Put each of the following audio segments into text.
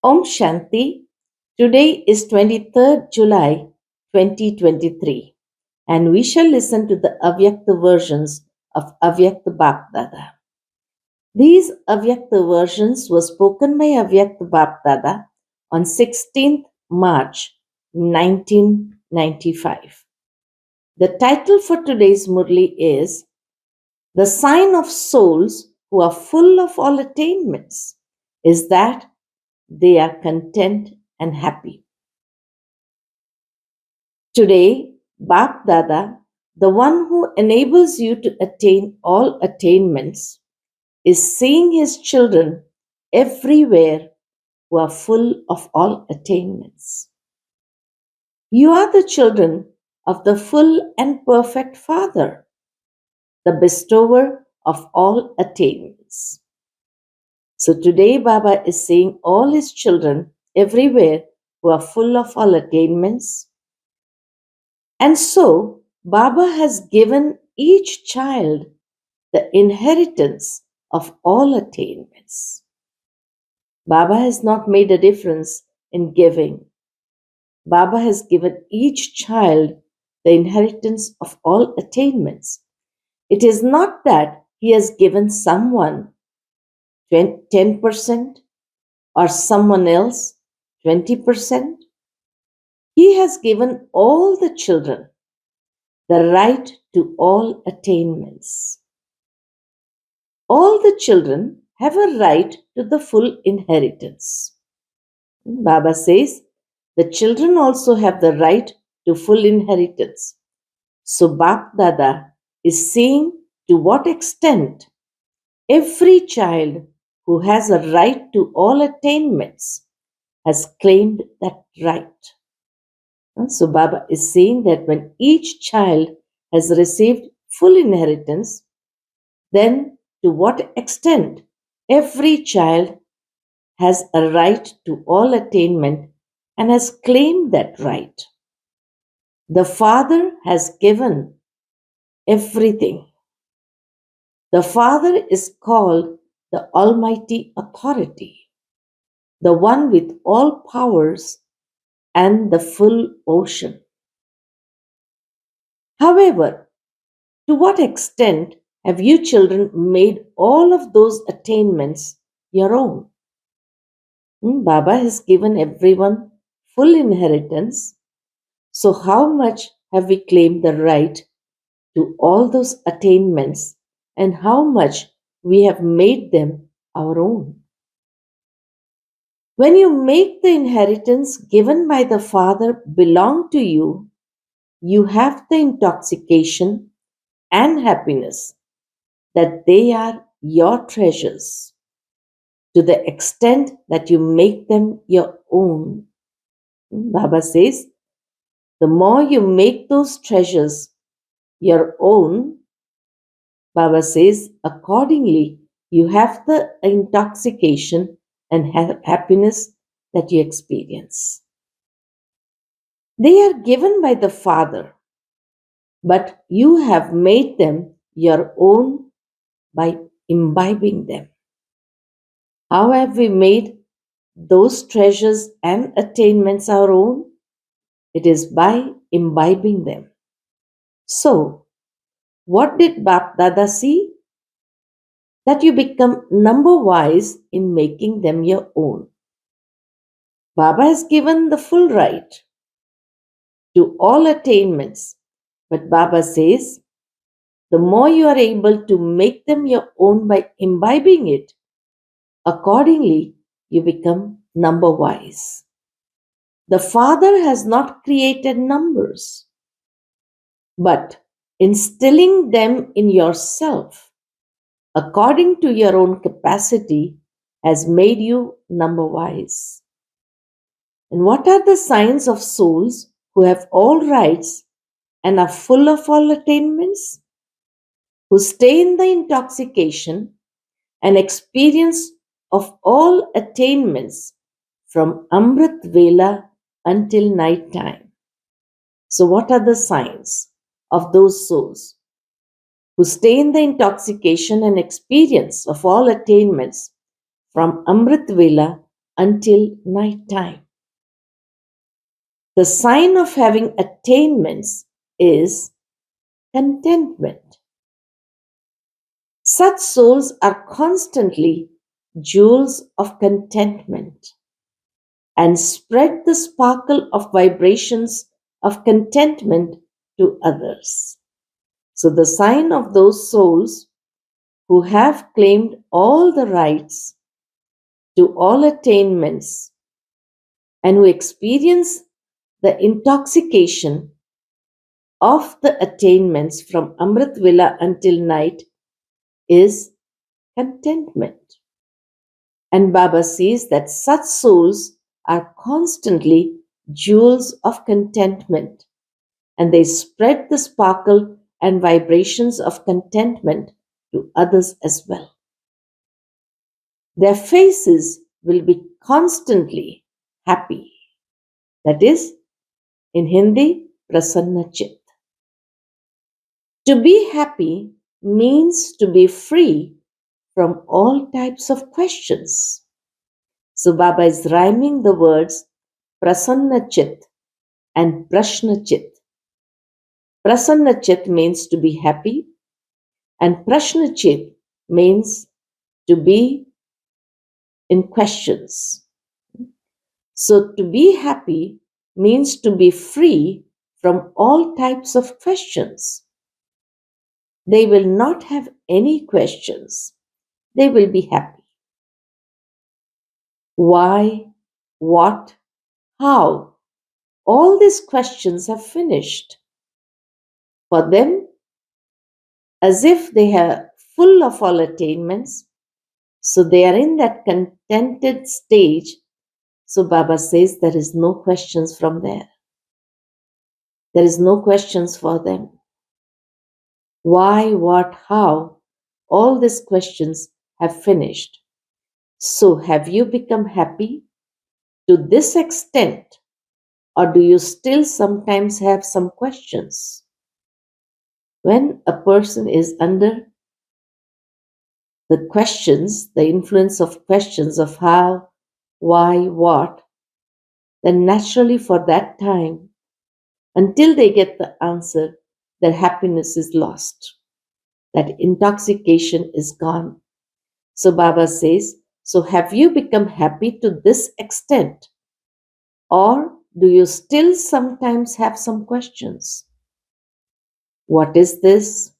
Om Shanti. Today is 23rd July 2023 and we shall listen to the Avyakt versions of Avyakt Bapdada. These Avyakt versions were spoken by Avyakt Bapdada on 16th March 1995. The title for today's Murli is The Sign of Souls Who Are Full of All Attainments is that they are content and happy. Today, Bap Dada, the one who enables you to attain all attainments, is seeing his children everywhere who are full of all attainments. You are the children of the full and perfect Father, the bestower of all attainments. So today, Baba is seeing all his children everywhere who are full of all attainments. And so, Baba has given each child the inheritance of all attainments. Baba has not made a difference in giving. Baba has given each child the inheritance of all attainments. It is not that he has given someone 10% or someone else 20%. He has given all the children the right to all attainments. All the children have a right to the full inheritance. Baba says the children also have the right to full inheritance. So Bap Dada is seeing to what extent every child who has a right to all attainments has claimed that right. So Baba is saying that when each child has received full inheritance, then to what extent every child has a right to all attainment and has claimed that right. The Father has given everything. The Father is called the Almighty Authority, the one with all powers and the full ocean. However, to what extent have you children made all of those attainments your own? Baba has given everyone full inheritance. So how much have we claimed the right to all those attainments and how much we have made them our own? When you make the inheritance given by the Father belong to you, you have the intoxication and happiness that they are your treasures to the extent that you make them your own. Baba says, the more you make those treasures your own, Baba says, accordingly, you have the intoxication and happiness that you experience. They are given by the Father, but you have made them your own by imbibing them. How have we made those treasures and attainments our own? It is by imbibing them. So, what did Bap Dada see? That you become number wise in making them your own. Baba has given the full right to all attainments, but Baba says, the more you are able to make them your own by imbibing it, accordingly you become number wise. The Father has not created numbers, but instilling them in yourself according to your own capacity has made you number wise. And what are the signs of souls who have all rights and are full of all attainments? Who stay in the intoxication and experience of all attainments from Amrit Vela until night time. So what are the signs of those souls who stay in the intoxication and experience of all attainments from Amrit Vela until night time. The sign of having attainments is contentment. Such souls are constantly jewels of contentment and spread the sparkle of vibrations of contentment to others. So, the sign of those souls who have claimed all the rights to all attainments and who experience the intoxication of the attainments from Amrit Vila until night is contentment. And Baba says that such souls are constantly jewels of contentment and they spread the sparkle and vibrations of contentment to others as well. Their faces will be constantly happy. That is, in Hindi, prasanna chit. To be happy means to be free from all types of questions. So Baba is rhyming the words prasanna chit and prashna chit. Prasanna chit means to be happy and prashna chit means to be in questions. So to be happy means to be free from all types of questions. They will not have any questions. They will be happy. Why? What? How? All these questions are finished. For them, as if they are full of all attainments, so they are in that contented stage. So Baba says there is no questions from there. There is no questions for them. Why, what, how? All these questions have finished. So have you become happy to this extent, or do you still sometimes have some questions? When a person is under the questions, the influence of questions of how, why, what, then naturally for that time, until they get the answer, their happiness is lost. That intoxication is gone. So Baba says, so have you become happy to this extent? Or do you still sometimes have some questions? What is this?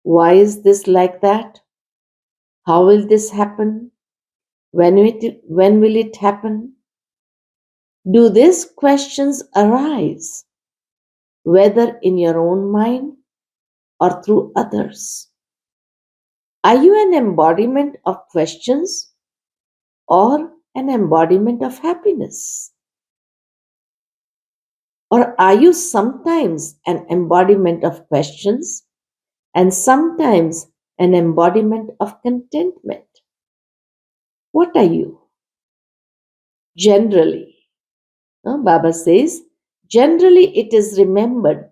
Why is this like that? How will this happen? When will it happen? Do these questions arise, whether in your own mind or through others? Are you an embodiment of questions or an embodiment of happiness? Or are you sometimes an embodiment of questions and sometimes an embodiment of contentment? What are you? Generally, Baba says, generally it is remembered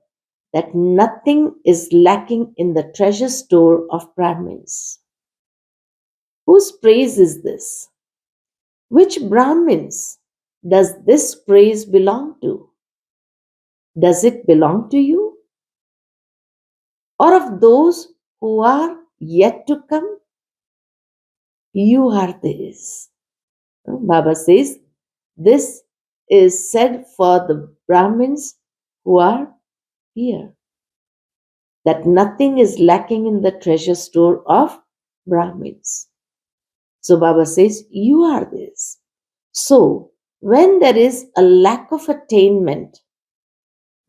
that nothing is lacking in the treasure store of Brahmins. Whose praise is this? Which Brahmins does this praise belong to? Does it belong to you? Or of those who are yet to come? You are this. Baba says, this is said for the Brahmins who are here. That nothing is lacking in the treasure store of Brahmins. So Baba says, you are this. So, when there is a lack of attainment,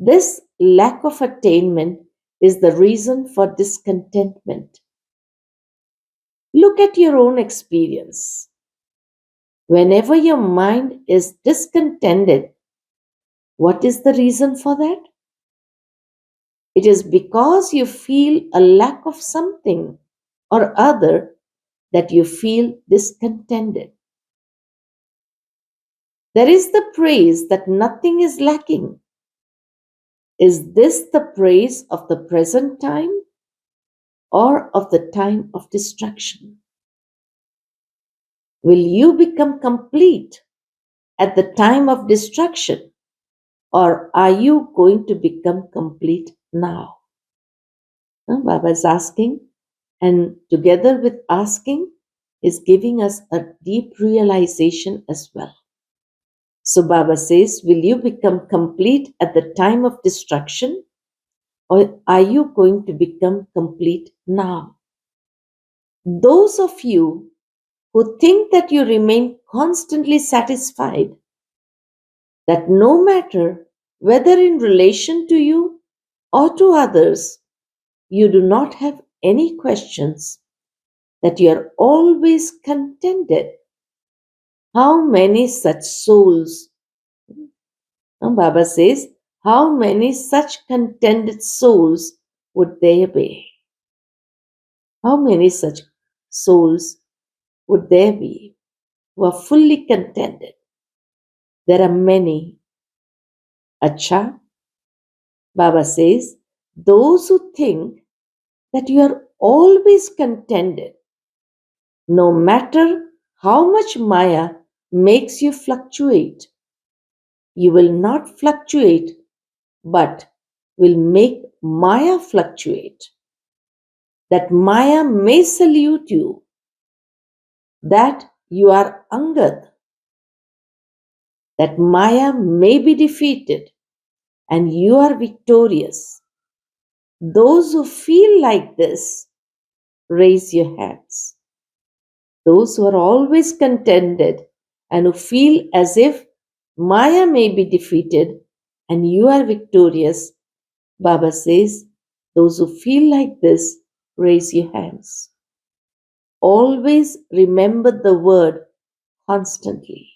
this lack of attainment is the reason for discontentment. Look at your own experience. Whenever your mind is discontented, what is the reason for that? It is because you feel a lack of something or other that you feel discontented. There is the praise that nothing is lacking. Is this the praise of the present time or of the time of destruction? Will you become complete at the time of destruction, or are you going to become complete now? Baba is asking, and together with asking, is giving us a deep realization as well. So Baba says, will you become complete at the time of destruction, or are you going to become complete now? Those of you who think that you remain constantly satisfied, that no matter whether in relation to you or to others, you do not have any questions, that you are always contented. How many such souls? Baba says, how many such contented souls would there be? How many such souls would there be who are fully contented? There are many. Acha, Baba says, those who think that you are always contented, no matter how much Maya makes you fluctuate, you will not fluctuate, but will make Maya fluctuate. That Maya may salute you, that you are Angad, that Maya may be defeated, and you are victorious. Those who feel like this, raise your hands. Those who are always contented and who feel as if Maya may be defeated and you are victorious, Baba says, those who feel like this, raise your hands. Always remember the word constantly.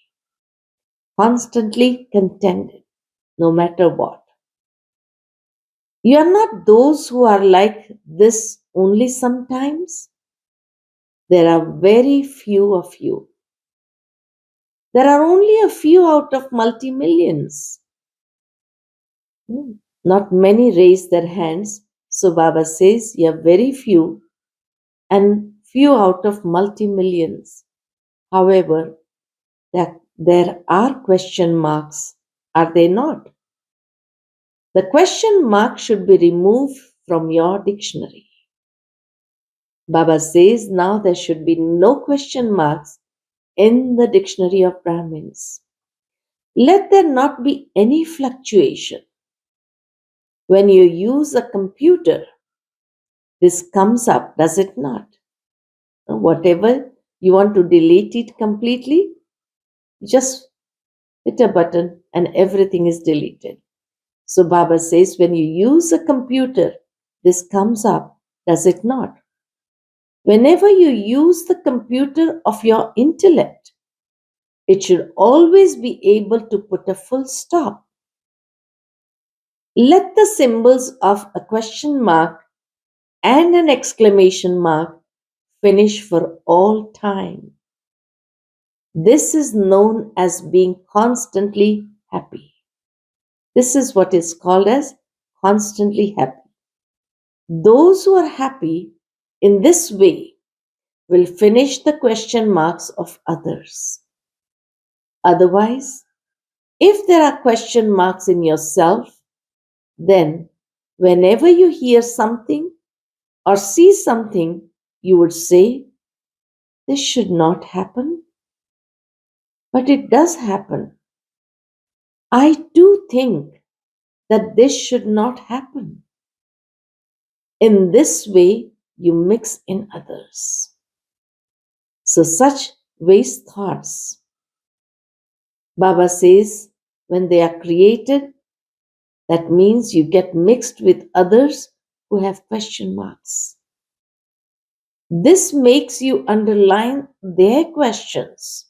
Constantly contented, no matter what. You are not those who are like this only sometimes. There are very few of you. There are only a few out of multi-millions. Not many raise their hands. So Baba says, you are very few and few out of multi-millions. However, there are question marks, are they not? The question mark should be removed from your dictionary. Baba says now there should be no question marks in the dictionary of Brahmins. Let there not be any fluctuation. When you use a computer, this comes up, does it not? Whatever you want to delete it completely, just hit a button and everything is deleted. So Baba says when you use a computer, this comes up, does it not? Whenever you use the computer of your intellect, it should always be able to put a full stop. Let the symbols of a question mark and an exclamation mark finish for all time. This is known as being constantly happy. This is what is called as constantly happy. Those who are happy in this way will finish the question marks of others. Otherwise, if there are question marks in yourself, then whenever you hear something or see something, you would say, this should not happen, but it does happen. I do think that this should not happen. In this way, you mix in others. So, such waste thoughts, Baba says, when they are created, that means you get mixed with others who have question marks. This makes you underline their questions.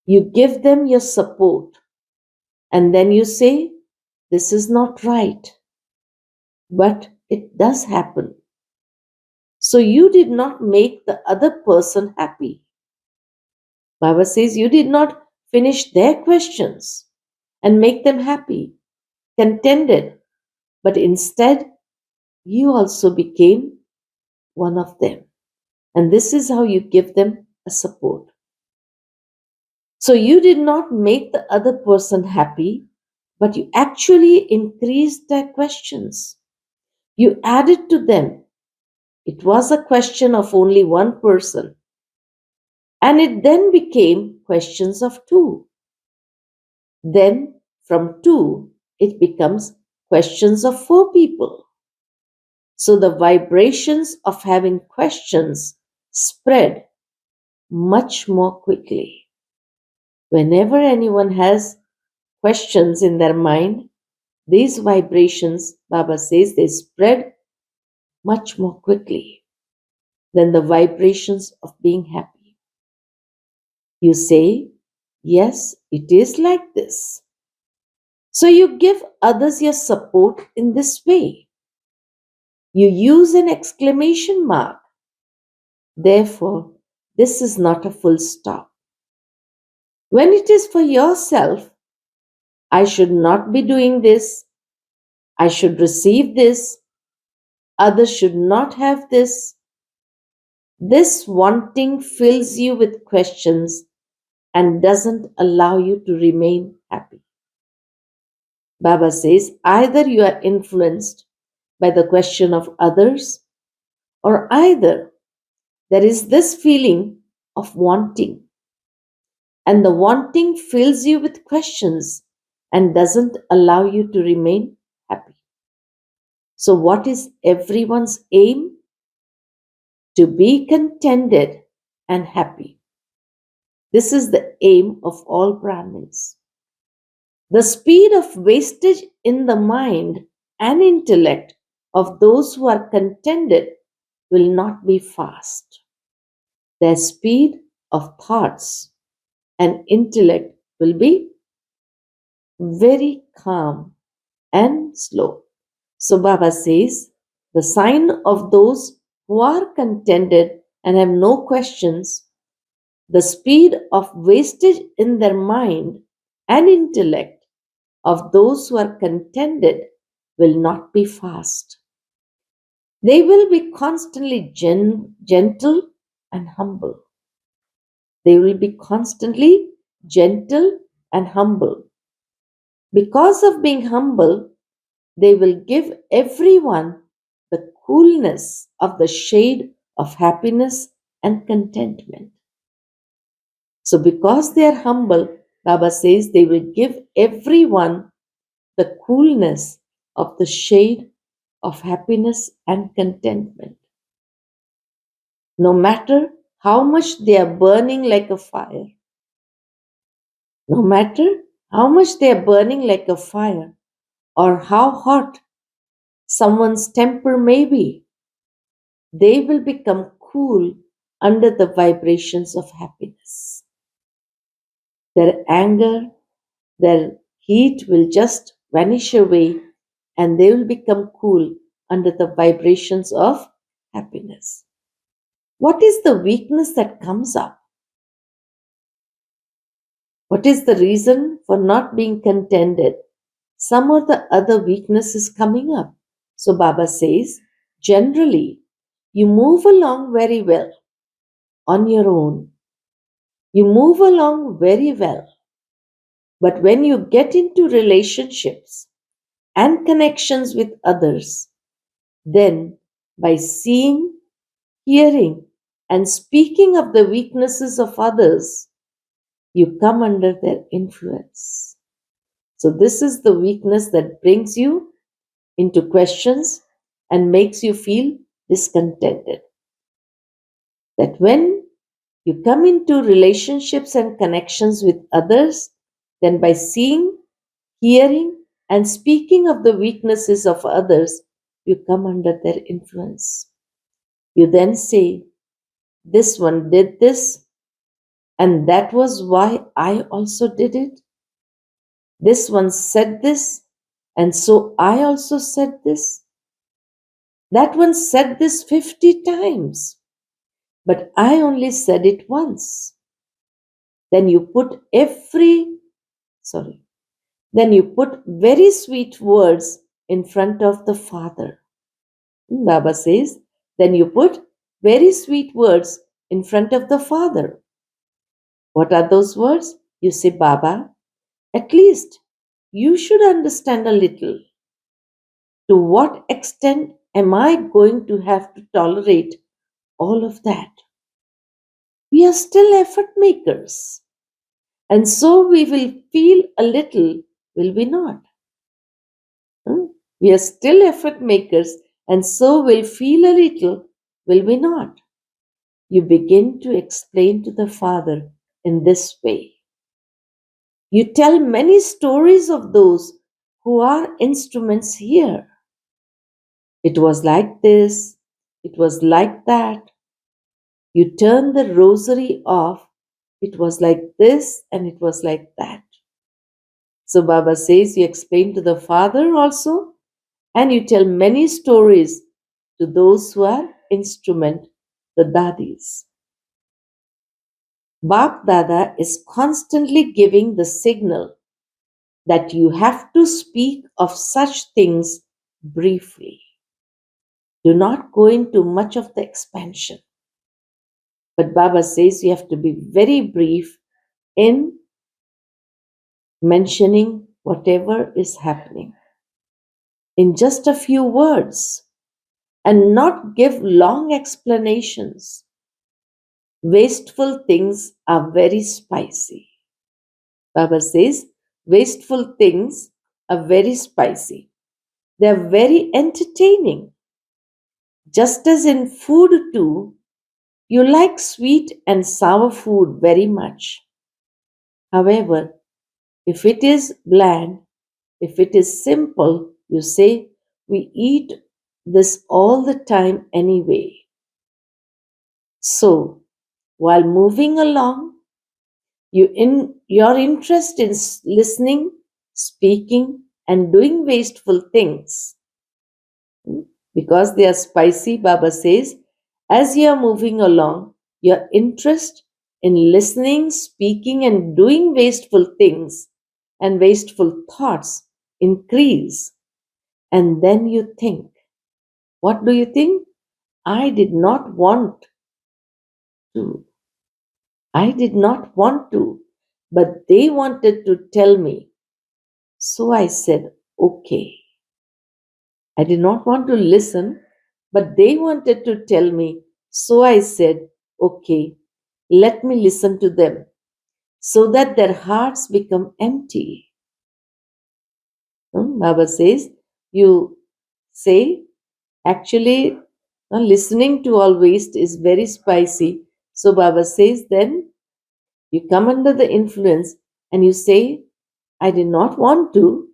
You give them your support, and then you say, this is not right, but it does happen. So you did not make the other person happy. Baba says you did not finish their questions and make them happy, contented, but instead you also became one of them. And this is how you give them a support. So you did not make the other person happy, but you actually increased their questions. You added to them. It was a question of only one person, and it then became questions of two. Then from two, it becomes questions of four people. So the vibrations of having questions spread much more quickly. Whenever anyone has questions in their mind, these vibrations, Baba says, they spread much more quickly than the vibrations of being happy. You say, yes, it is like this. So you give others your support in this way. You use an exclamation mark. Therefore, this is not a full stop. When it is for yourself, I should not be doing this. I should receive this. Others should not have this. This wanting fills you with questions and doesn't allow you to remain happy. Baba says either you are influenced by the question of others, or either there is this feeling of wanting, and the wanting fills you with questions and doesn't allow you to remain happy. So, what is everyone's aim? To be contented and happy. This is the aim of all Brahmins. The speed of wastage in the mind and intellect of those who are contented will not be fast. Their speed of thoughts and intellect will be very calm and slow. So Baba says the sign of those who are contented and have no questions, the speed of wastage in their mind and intellect of those who are contented will not be fast. They will be constantly gentle and humble. They will be constantly gentle and humble. Because of being humble, they will give everyone the coolness of the shade of happiness and contentment. So, because they are humble, Baba says they will give everyone the coolness of the shade of happiness and contentment. No matter how much they are burning like a fire, no matter how much they are burning like a fire, or how hot someone's temper may be, they will become cool under the vibrations of happiness. Their anger, their heat will just vanish away and they will become cool under the vibrations of happiness. What is the weakness that comes up? What is the reason for not being contented? Some or the other weakness is coming up. So Baba says, generally, you move along very well on your own. You move along very well. But when you get into relationships and connections with others, then by seeing, hearing, and speaking of the weaknesses of others, you come under their influence. So, this is the weakness that brings you into questions and makes you feel discontented. That when you come into relationships and connections with others, then by seeing, hearing, and speaking of the weaknesses of others, you come under their influence. You then say, this one did this, and that was why I also did it. This one said this, and so I also said this. That one said this 50 times, but I only said it once. Then you put then you put very sweet words in front of the Father. Baba says, then you put very sweet words in front of the Father. What are those words? You say, Baba, at least you should understand a little. To what extent am I going to have to tolerate all of that? We are still effort makers. And so we will feel a little, will we not? Hmm? We are still effort makers, and so will feel a little, will we not? You begin to explain to the Father in this way. You tell many stories of those who are instruments here. It was like this, it was like that. You turn the rosary off, it was like this and it was like that. So Baba says you explain to the Father also, and you tell many stories to those who are instrument, the dadis. Bap Dada is constantly giving the signal that you have to speak of such things briefly. Do not go into much of the expansion. But Baba says you have to be very brief in mentioning whatever is happening in just a few words and not give long explanations. Wasteful things are very spicy. Baba says wasteful things are very spicy. They are very entertaining. Just as in food too, you like sweet and sour food very much. However, if it is bland, if it is simple, you say, we eat this all the time anyway. So, while moving along, your interest in listening, speaking, and doing wasteful things, because they are spicy, Baba says, as you are moving along, your interest in listening, speaking, and doing wasteful things and wasteful thoughts increase. And then you think, what do you think? I did not want to. I did not want to, but they wanted to tell me. So I said, okay. I did not want to listen, but they wanted to tell me. So I said, okay, let me listen to them so that their hearts become empty. Baba says, you say, actually, listening to all waste is very spicy. So Baba says, then you come under the influence and you say, I did not want to,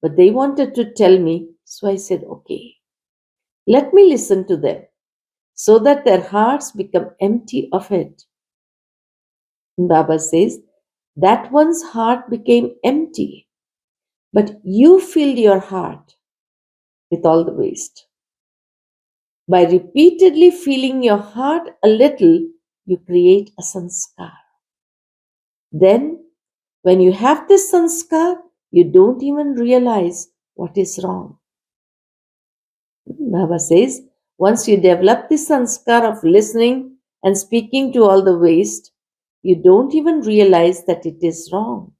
but they wanted to tell me. So I said, okay, let me listen to them so that their hearts become empty of it. And Baba says, that one's heart became empty, but you filled your heart with all the waste. By repeatedly filling your heart a little, you create a sanskar. Then, when you have this sanskar, you don't even realize what is wrong. Baba says, once you develop this sanskar of listening and speaking to all the waste, you don't even realize that it is wrong.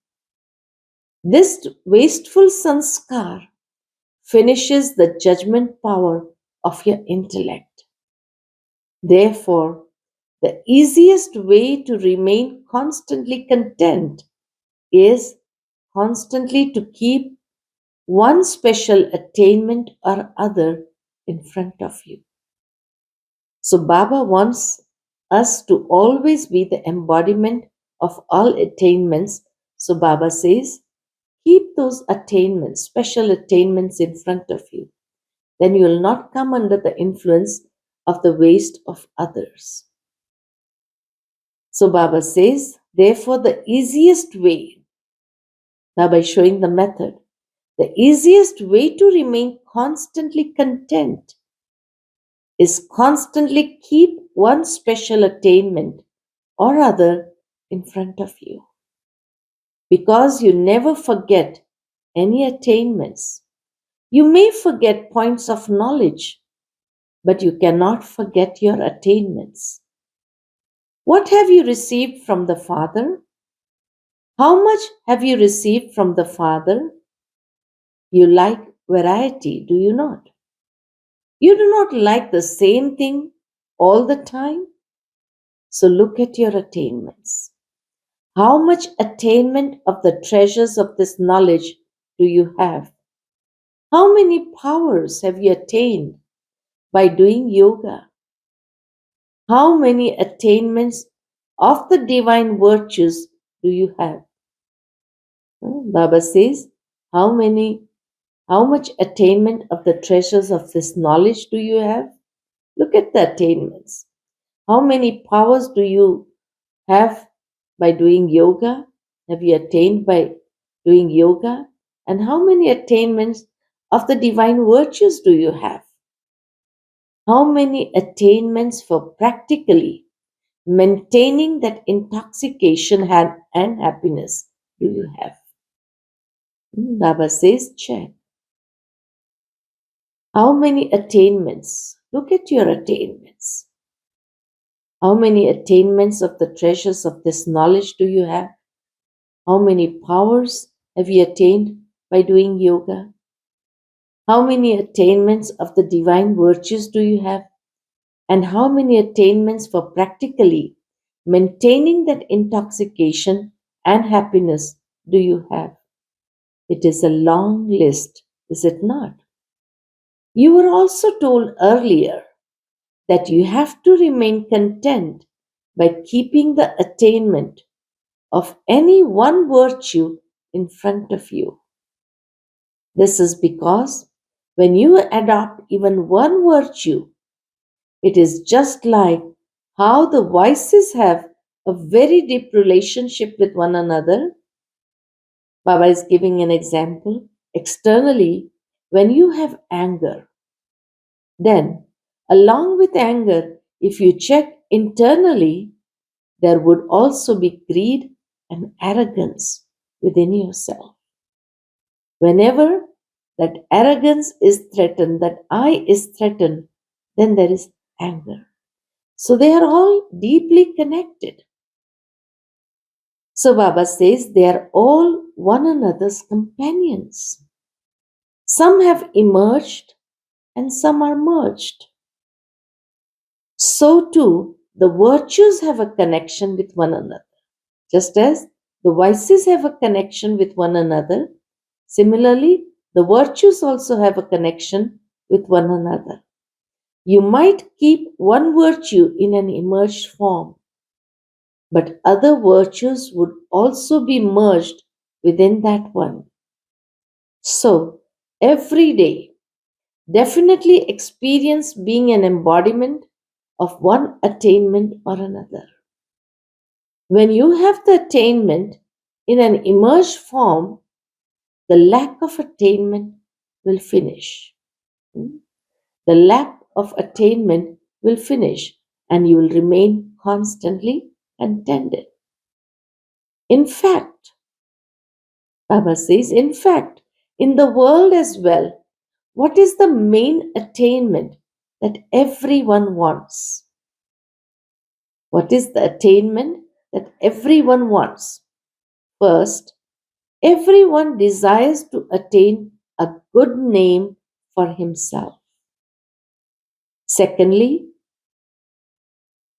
This wasteful sanskar finishes the judgment power of your intellect. Therefore, the easiest way to remain constantly content is constantly to keep one special attainment or other in front of you. So, Baba wants us to always be the embodiment of all attainments. So, Baba says, keep those attainments, special attainments in front of you. Then you will not come under the influence of the waste of others. So Baba says, therefore, the easiest way, Baba is showing the method, the easiest way to remain constantly content is constantly keep one special attainment or other in front of you. Because you never forget any attainments. You may forget points of knowledge, but you cannot forget your attainments. What have you received from the Father? How much have you received from the Father? You like variety, do you not? You do not like the same thing all the time. So look at your attainments. How much attainment of the treasures of this knowledge do you have? How many powers have you attained by doing yoga? How many attainments of the divine virtues do you have? Baba says, how much attainment of the treasures of this knowledge do you have? Look at the attainments. How many powers do you have by doing yoga? Have you attained by doing yoga? And how many attainments of the divine virtues do you have? How many attainments for practically maintaining that intoxication and happiness do you have? Baba says, check. How many attainments? Look at your attainments. How many attainments of the treasures of this knowledge do you have? How many powers have you attained by doing yoga? How many attainments of the divine virtues do you have? And how many attainments for practically maintaining that intoxication and happiness do you have? It is a long list, is it not? You were also told earlier that you have to remain content by keeping the attainment of any one virtue in front of you. This is because when you adopt even one virtue, it is just like how the voices have a very deep relationship with one another. Baba is giving an example. Externally, when you have anger, then along with anger, if you check internally, there would also be greed and arrogance within yourself. Whenever that arrogance is threatened, that I is threatened, then there is anger. So they are all deeply connected. So Baba says they are all one another's companions. Some have emerged and some are merged. So too, the virtues have a connection with one another. Just as the vices have a connection with one another, similarly, the virtues also have a connection with one another. You might keep one virtue in an emerged form, but other virtues would also be merged within that one. So, every day, definitely experience being an embodiment of one attainment or another. When you have the attainment in an emerged form, the lack of attainment will finish. The lack of attainment will finish and you will remain constantly contented. In fact, Baba says, in fact, in the world as well, what is the main attainment that everyone wants? What is the attainment that everyone wants? First, everyone desires to attain a good name for himself. Secondly,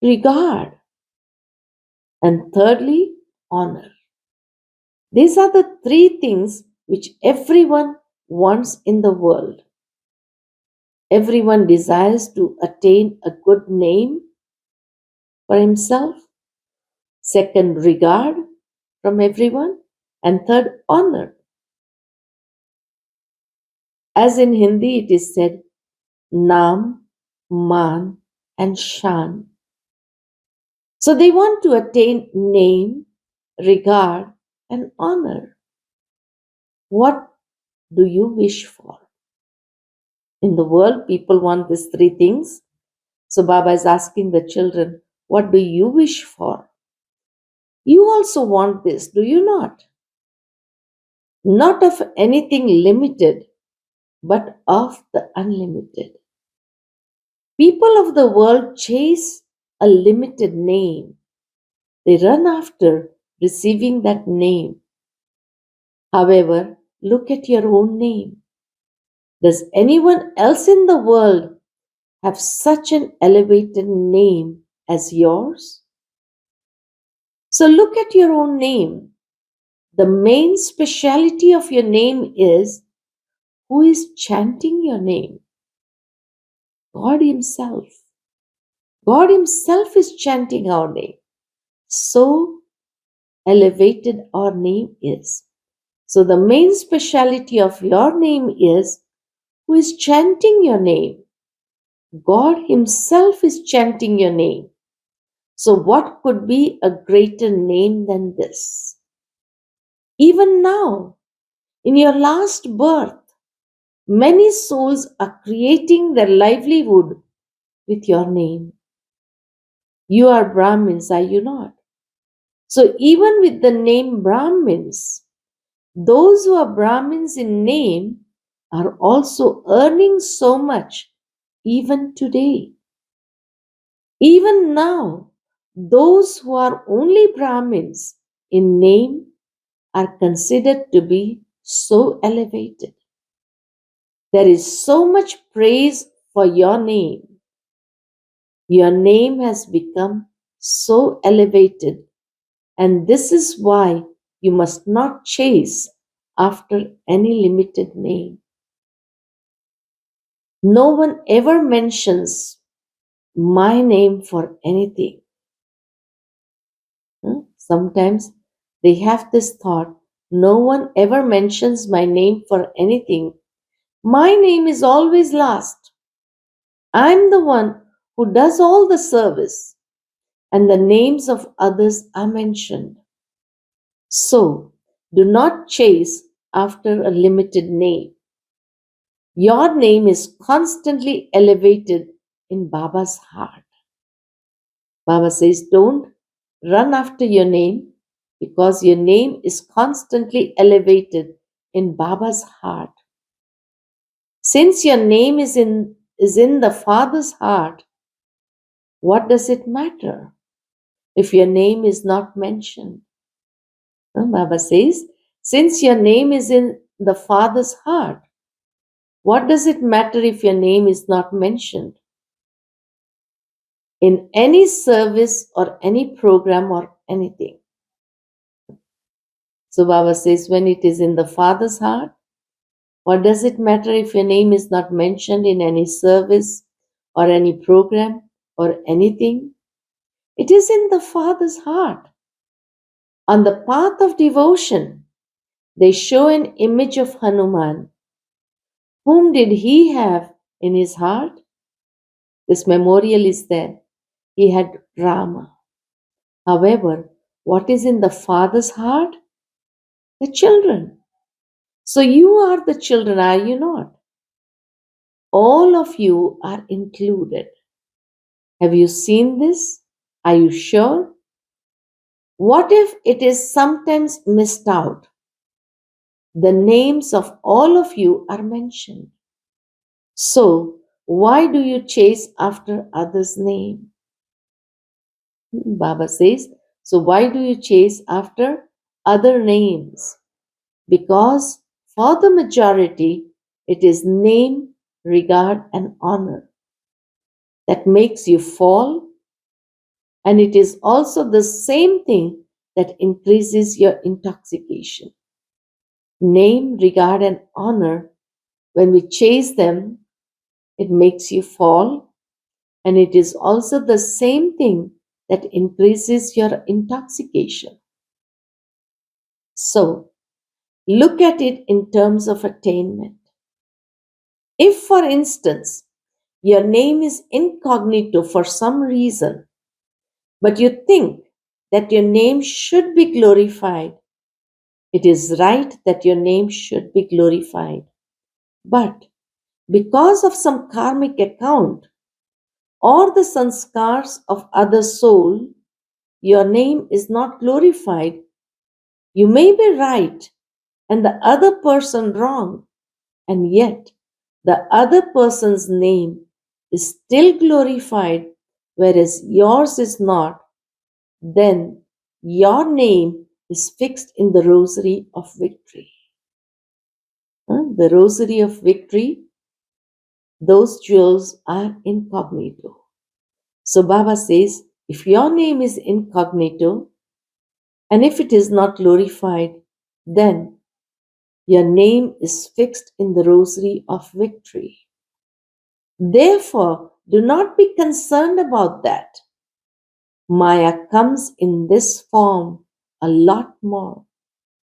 regard. And thirdly, honor. These are the three things which everyone wants in the world. Everyone desires to attain a good name for himself. Second, regard from everyone. And third, honor. As in Hindi it is said, Naam, Man, and Shan. So they want to attain name, regard, and honor. What do you wish for? In the world, people want these three things. So Baba is asking the children, what do you wish for? You also want this, do you not? Not of anything limited, but of the unlimited. People of the world chase a limited name, They run after receiving that name. However, look at your own name. Does anyone else in the world have such an elevated name as yours? So look at your own name. The main speciality of your name is who is chanting your name? God Himself. God Himself is chanting our name. So elevated our name is. So the main speciality of your name is who is chanting your name. God Himself is chanting your name. So what could be a greater name than this? Even now, in your last birth, many souls are creating their livelihood with your name. You are Brahmins, are you not? So even with the name Brahmins, those who are Brahmins in name are also earning so much even today. Even now, those who are only Brahmins in name are considered to be so elevated. There is so much praise for your name. Your name has become so elevated, and this is why you must not chase after any limited name. No one ever mentions my name for anything. Sometimes they have this thought, no one ever mentions my name for anything. My name is always last. I'm the one who does all the service, and the names of others are mentioned. So, do not chase after a limited name. Your name is constantly elevated in Baba's heart. Baba says, don't run after your name because your name is constantly elevated in Baba's heart. Since your name is in the Father's heart, what does it matter if your name is not mentioned? Baba says, since your name is in the Father's heart, what does it matter if your name is not mentioned in any service or any program or anything? So Baba says, when it is in the Father's heart, what does it matter if your name is not mentioned in any service or any program or anything? It is in the Father's heart. On the path of devotion, they show an image of Hanuman. Whom did he have in his heart? This memorial is there. He had Rama. However, what is in the Father's heart? The children. So you are the children, are you not? All of you are included. Have you seen this? Are you sure? What if it is sometimes missed out? The names of all of you are mentioned. So, why do you chase after others' name? Baba says, so why do you chase after other names? Because for the majority, it is name, regard, and honor that makes you fall, and it is also the same thing that increases your intoxication. Name, regard, and honor, when we chase them, it makes you fall, and it is also the same thing that increases your intoxication. So, look at it in terms of attainment. If, for instance, your name is incognito for some reason, but you think that your name should be glorified, it is right that your name should be glorified. But because of some karmic account or the sanskars of other soul, your name is not glorified. You may be right and the other person wrong, and yet the other person's name is still glorified, whereas yours is not. Then your name is fixed in the rosary of victory. The rosary of victory, those jewels are incognito. So Baba says, if your name is incognito, and if it is not glorified, then your name is fixed in the rosary of victory. Therefore, do not be concerned about that. Maya comes in this form a lot more.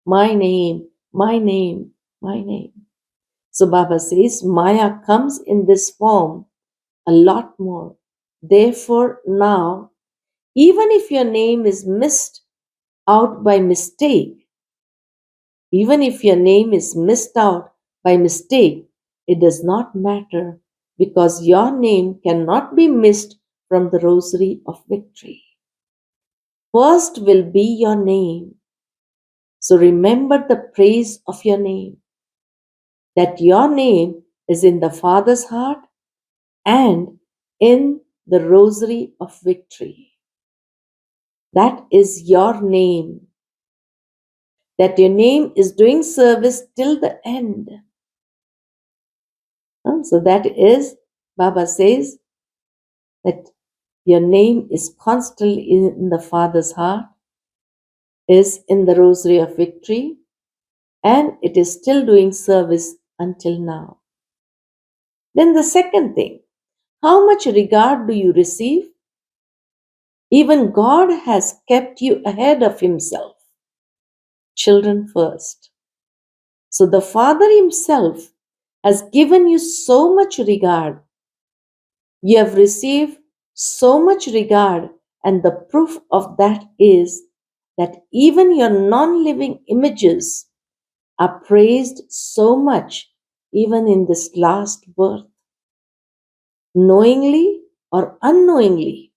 My name, my name, my name. So Baba says, Maya comes in this form a lot more. Therefore, now, even if your name is missed out by mistake, even if your name is missed out by mistake, it does not matter because your name cannot be missed from the rosary of victory. First will be your name. So remember the praise of your name, that your name is in the Father's heart and in the rosary of victory. That is your name. That your name is doing service till the end. So that is, Baba says, that your name is constantly in the Father's heart, is in the rosary of victory, and it is still doing service until now. Then the second thing, how much regard do you receive? Even God has kept you ahead of Himself. Children first. So the Father Himself has given you so much regard. You have received so much regard, and the proof of that is that even your non living images are praised so much, even in this last birth. Knowingly or unknowingly,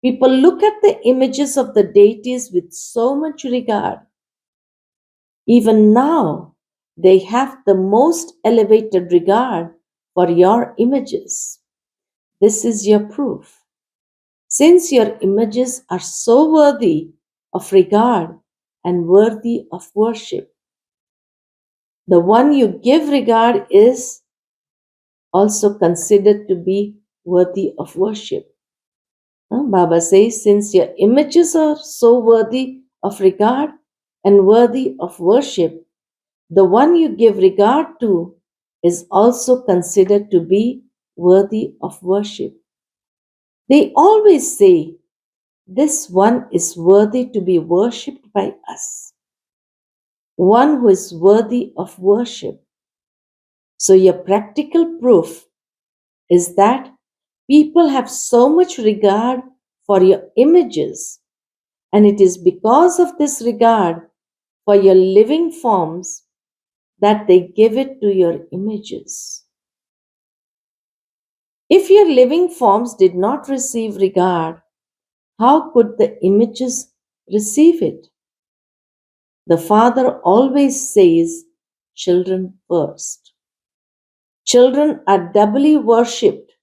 people look at the images of the deities with so much regard. Even now, they have the most elevated regard for your images. This is your proof. Since your images are so worthy of regard and worthy of worship, the one you give regard is also considered to be worthy of worship. Baba says, since your images are so worthy of regard and worthy of worship, the one you give regard to is also considered to be worthy of worship. They always say, this one is worthy to be worshipped by us, one who is worthy of worship. So, your practical proof is that people have so much regard for your images, and it is because of this regard for your living forms that they give it to your images. If your living forms did not receive regard, how could the images receive it? The Father always says, children first. Children are doubly worshipped,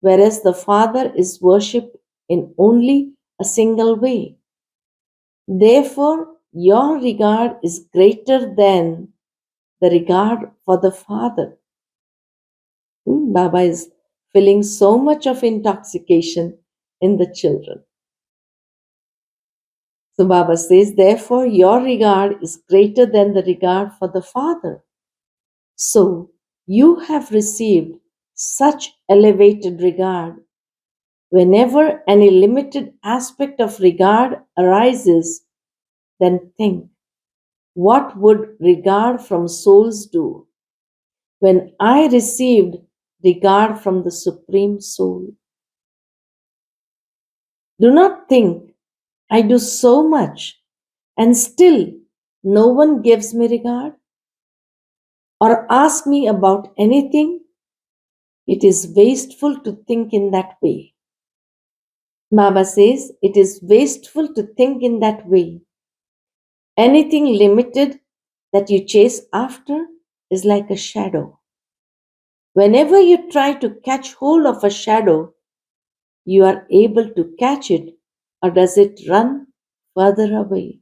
whereas the Father is worshipped in only a single way. Therefore, your regard is greater than the regard for the Father. Baba is feeling so much of intoxication in the children. So Baba says, therefore, your regard is greater than the regard for the Father. So, you have received such elevated regard. Whenever any limited aspect of regard arises, then think, what would regard from souls do? When I received regard from the Supreme Soul. Do not think, I do so much and still no one gives me regard or ask me about anything. It is wasteful to think in that way. Baba says it is wasteful to think in that way. Anything limited that you chase after is like a shadow. Whenever you try to catch hold of a shadow, you are able to catch it, or does it run further away.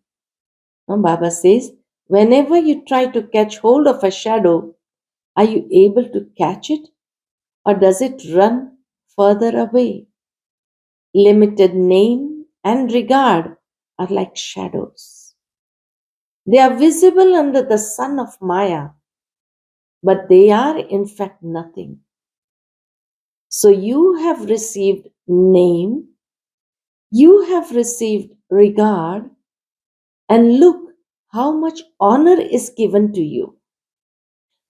Now, Baba says, whenever you try to catch hold of a shadow, are you able to catch it or does it run further away? Limited name and regard are like shadows. They are visible under the sun of Maya, but they are in fact nothing. So you have received name, you have received regard, and look how much honor is given to you.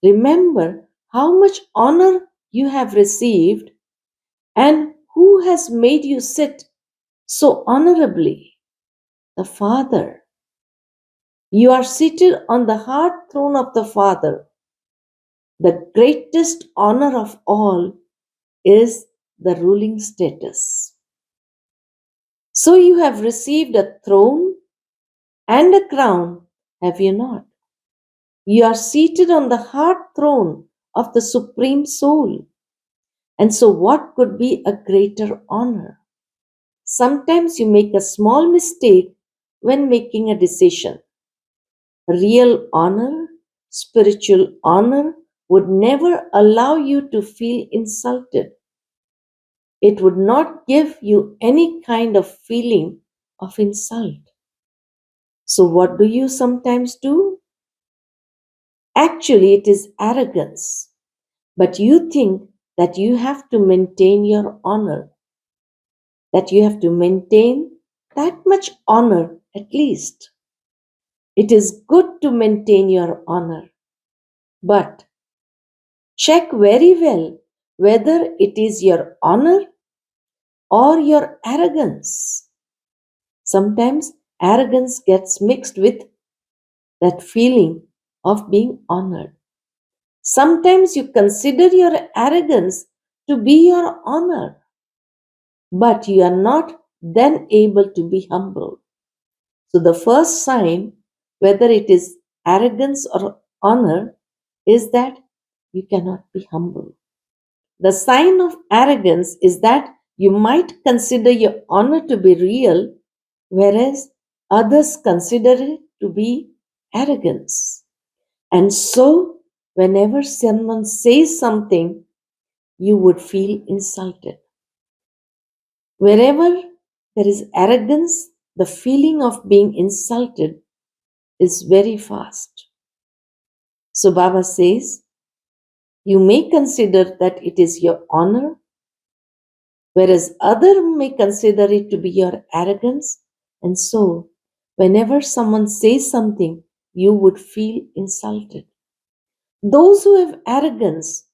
Remember how much honor you have received and who has made you sit so honorably? The Father. You are seated on the heart throne of the Father. The greatest honor of all is the ruling status. So you have received a throne and a crown, have you not? You are seated on the heart throne of the Supreme Soul. And so, what could be a greater honor? Sometimes you make a small mistake when making a decision. Real honor, spiritual honor, would never allow you to feel insulted. It would not give you any kind of feeling of insult. So, what do you sometimes do? Actually, it is arrogance. But you think that you have to maintain your honor, that you have to maintain that much honor at least. It is good to maintain your honor, but check very well whether it is your honor or your arrogance. Sometimes arrogance gets mixed with that feeling of being honored. Sometimes you consider your arrogance to be your honor, but you are not then able to be humble. So, the first sign, whether it is arrogance or honor, is that you cannot be humble. The sign of arrogance is that you might consider your honor to be real, whereas others consider it to be arrogance. And so, whenever someone says something, you would feel insulted. Wherever there is arrogance, the feeling of being insulted is very fast. So Baba says, you may consider that it is your honor, whereas other may consider it to be your arrogance. And so, whenever someone says something, you would feel insulted. Those who have arrogance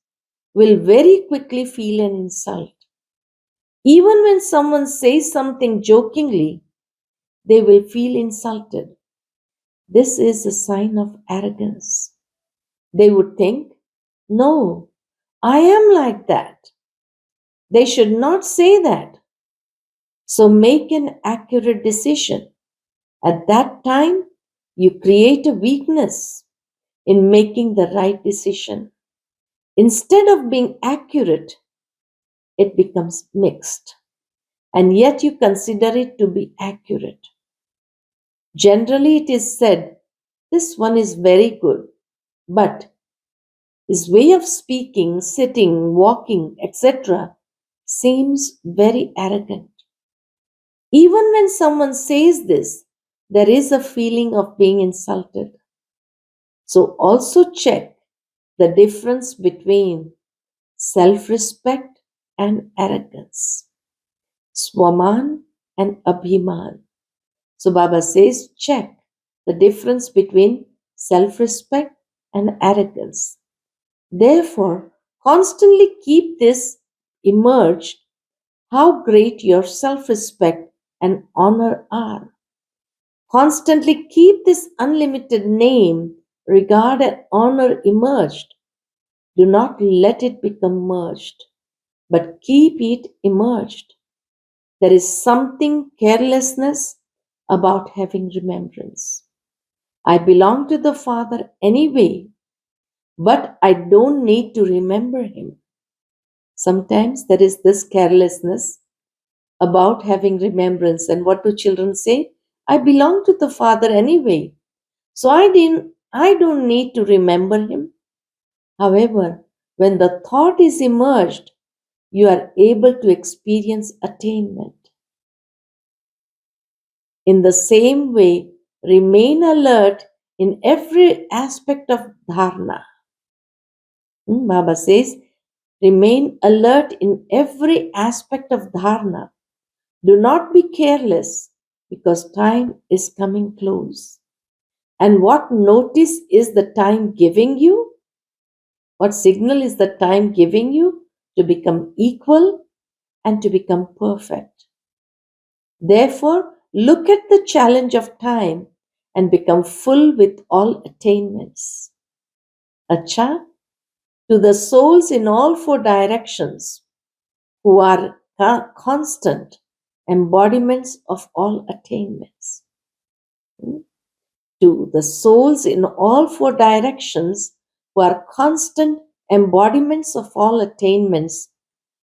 will very quickly feel an insult. Even when someone says something jokingly, they will feel insulted. This is a sign of arrogance. They would think, no, I am like that. They should not say that. So make an accurate decision. At that time, you create a weakness in making the right decision. Instead of being accurate, it becomes mixed. And yet you consider it to be accurate. Generally, it is said, this one is very good, but his way of speaking, sitting, walking, etc., seems very arrogant. Even when someone says this, there is a feeling of being insulted. So also check the difference between self respect and arrogance, Swaman and Abhiman. So Baba says, check the difference between self respect and arrogance. Therefore, constantly keep this emerged how great your self respect and honor are. Constantly keep this unlimited name, regard, and honor emerged. Do not let it become merged, but keep it emerged. There is something carelessness about having remembrance. I belong to the Father anyway, but I don't need to remember Him. Sometimes there is this carelessness about having remembrance. And what do children say? I belong to the Father anyway. So I don't need to remember him. However, when the thought is emerged, you are able to experience attainment. In the same way, remain alert in every aspect of dharana. Baba says, remain alert in every aspect of dharana. Do not be careless because time is coming close. And what notice is the time giving you? What signal is the time giving you to become equal and to become perfect? Therefore, look at the challenge of time and become full with all attainments. Acha, to the souls in all four directions who are constant embodiments of all attainments. To the souls in all four directions who are constant embodiments of all attainments,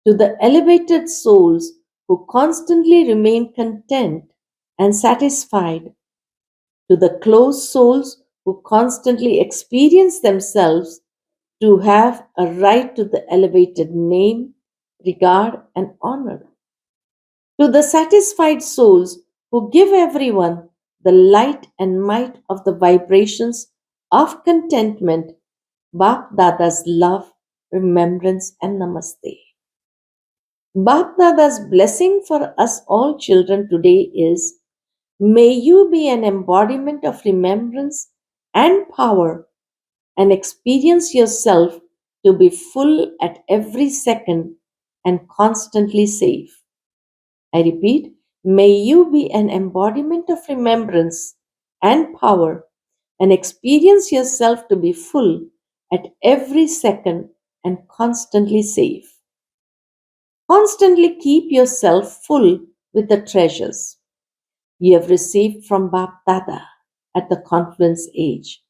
to the elevated souls who constantly remain content and satisfied, to the closed souls who constantly experience themselves to have a right to the elevated name, regard, and honor, to the satisfied souls who give everyone the light and might of the vibrations of contentment, Bap Dada's love, remembrance, and namaste. Bap Dada's blessing for us all children today is, may you be an embodiment of remembrance and power and experience yourself to be full at every second and constantly safe. I repeat, may you be an embodiment of remembrance and power and experience yourself to be full at every second and constantly safe. Constantly keep yourself full with the treasures you have received from Bap Dada at the confluence age.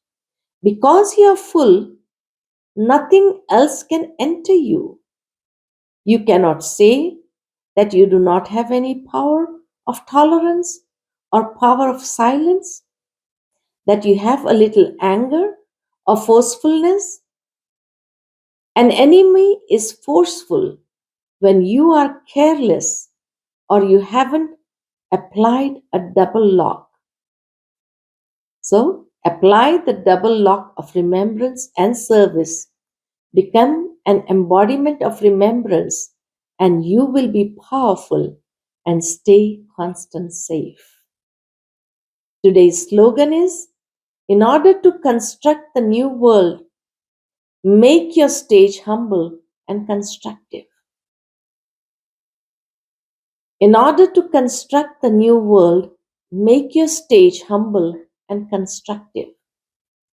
Because you are full, nothing else can enter you. You cannot say that you do not have any power of tolerance or power of silence, that you have a little anger or forcefulness. An enemy is forceful when you are careless or you haven't applied a double lock. So, apply the double lock of remembrance and service. Become an embodiment of remembrance, and you will be powerful and stay constant safe. Today's slogan is, in order to construct the new world, make your stage humble and constructive. In order to construct the new world, make your stage humble and constructive.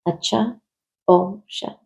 Acha, Om Shanti.